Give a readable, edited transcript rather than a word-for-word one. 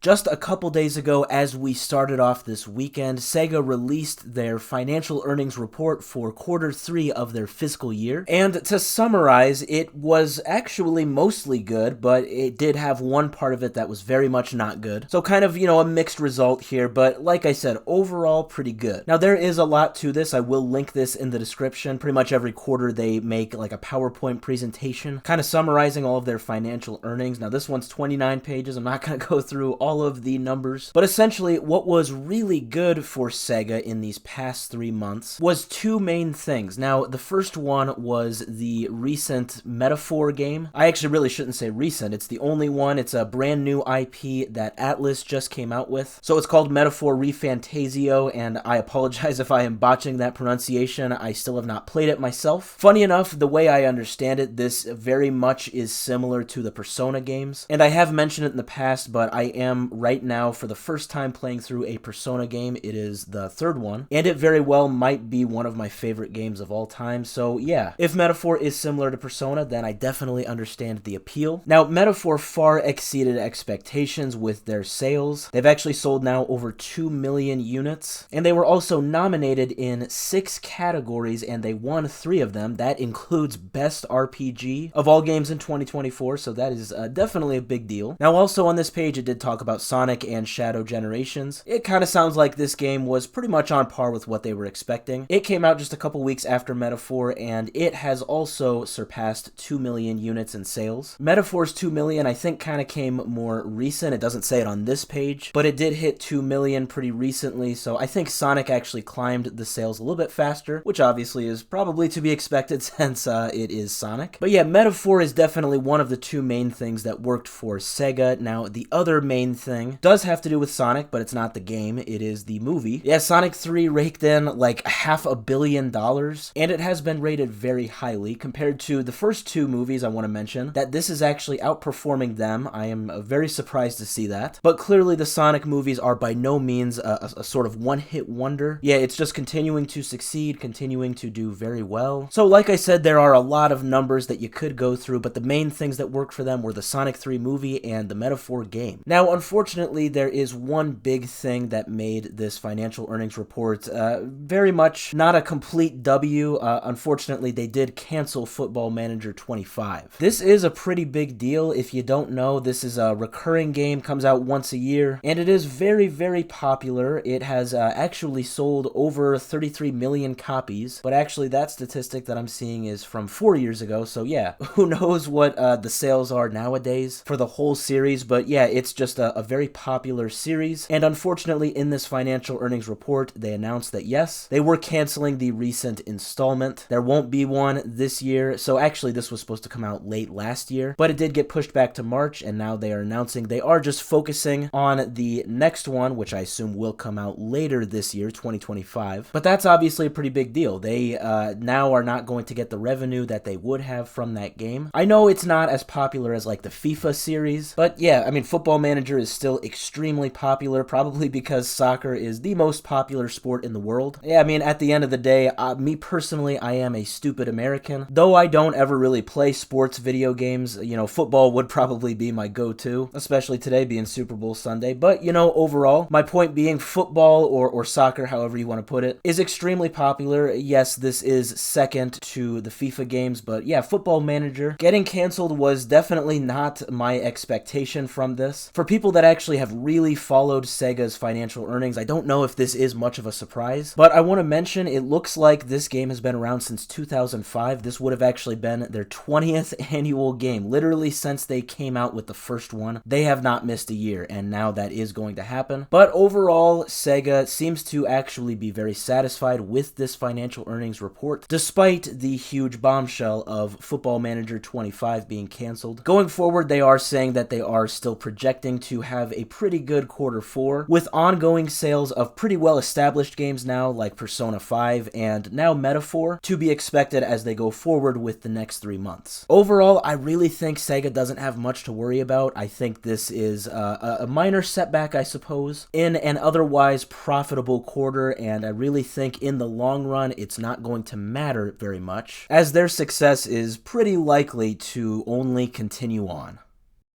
Just a couple days ago, as we started off this weekend, Sega released their financial earnings report for Q3 of their fiscal year. And to summarize, it was actually mostly good, but it did have one part of it that was very much not good. So kind of, a mixed result here, but like I said, overall pretty good. Now there is a lot to this. I will link this in the description. Pretty much every quarter they make like a PowerPoint presentation, kind of summarizing all of their financial earnings. Now this one's 29 pages. I'm not going to go through all of the numbers, but essentially what was really good for Sega in these past 3 months was two main things. Now the first one was the recent Metaphor game. I actually really shouldn't say recent, it's the only one. It's a brand new IP that Atlas just came out with. So it's called Metaphor ReFantazio, and I apologize if I am botching that pronunciation. I still have not played it myself. Funny enough, the way I understand it, this very much is similar to the Persona games, and I have mentioned it in the past, but I am right now for the first time playing through a Persona game. It is the third one, and it very well might be one of my favorite games of all time. So yeah, if Metaphor is similar to Persona, then I definitely understand the appeal. Now, Metaphor far exceeded expectations with their sales. They've actually sold now over 2 million units, and they were also nominated in 6 categories, and they won 3 of them. That includes Best RPG of all games in 2024, so that is definitely a big deal. Now, also on this page, it did talk about Sonic and Shadow Generations. It kind of sounds like this game was pretty much on par with what they were expecting. It came out just a couple weeks after Metaphor, and it has also surpassed 2 million units in sales. Metaphor's 2 million, I think, kind of came more recent. It doesn't say it on this page, but it did hit 2 million pretty recently, so I think Sonic actually climbed the sales a little bit faster, which obviously is probably to be expected since it is Sonic. But yeah, Metaphor is definitely one of the two main things that worked for Sega. Now, the other main thing does have to do with Sonic, but it's not the game, it is the movie. Yeah, Sonic 3 raked in like $500 million, and it has been rated very highly compared to the first 2 movies. I want to mention that this is actually outperforming them. I am very surprised to see that. But clearly the Sonic movies are by no means a sort of one-hit wonder. Yeah, it's just continuing to succeed, continuing to do very well. So like I said, there are a lot of numbers that you could go through, but the main things that worked for them were the Sonic 3 movie and the Metaphor game. Now, unfortunately, there is one big thing that made this financial earnings report very much not a complete W. Unfortunately, they did cancel Football Manager 25. This is a pretty big deal. If you don't know, this is a recurring game, comes out once a year, and it is very, very popular. It has actually sold over 33 million copies, but actually that statistic that I'm seeing is from 4 years ago, so yeah, who knows what the sales are nowadays for the whole series, but yeah, it's just a very popular series. And unfortunately, in this financial earnings report, they announced that yes, they were canceling the recent installment. There won't be one this year. So actually, this was supposed to come out late last year, but it did get pushed back to March, and now they are announcing they are just focusing on the next one, which I assume will come out later this year, 2025. But that's obviously a pretty big deal. They now are not going to get the revenue that they would have from that game. I know it's not as popular as like the FIFA series, but yeah, I mean, Football Manager is still extremely popular, probably because soccer is the most popular sport in the world. Yeah, I mean, at the end of the day, me personally, I am a stupid American. Though I don't ever really play sports video games, football would probably be my go-to, especially today being Super Bowl Sunday. But, overall, my point being football or soccer, however you want to put it, is extremely popular. Yes, this is second to the FIFA games, but yeah, Football Manager getting canceled was definitely not my expectation from this. For people that actually have really followed Sega's financial earnings, I don't know if this is much of a surprise, but I want to mention it looks like this game has been around since 2005. This would have actually been their 20th annual game. Literally since they came out with the first one, they have not missed a year, and now that is going to happen. But overall, Sega seems to actually be very satisfied with this financial earnings report, despite the huge bombshell of Football Manager 25 being canceled. Going forward, they are saying that they are still projecting to have a pretty good Q4, with ongoing sales of pretty well-established games now, like Persona 5 and now Metaphor, to be expected as they go forward with the next 3 months. Overall, I really think Sega doesn't have much to worry about. I think this is a minor setback, I suppose, in an otherwise profitable quarter, and I really think in the long run, it's not going to matter very much, as their success is pretty likely to only continue on.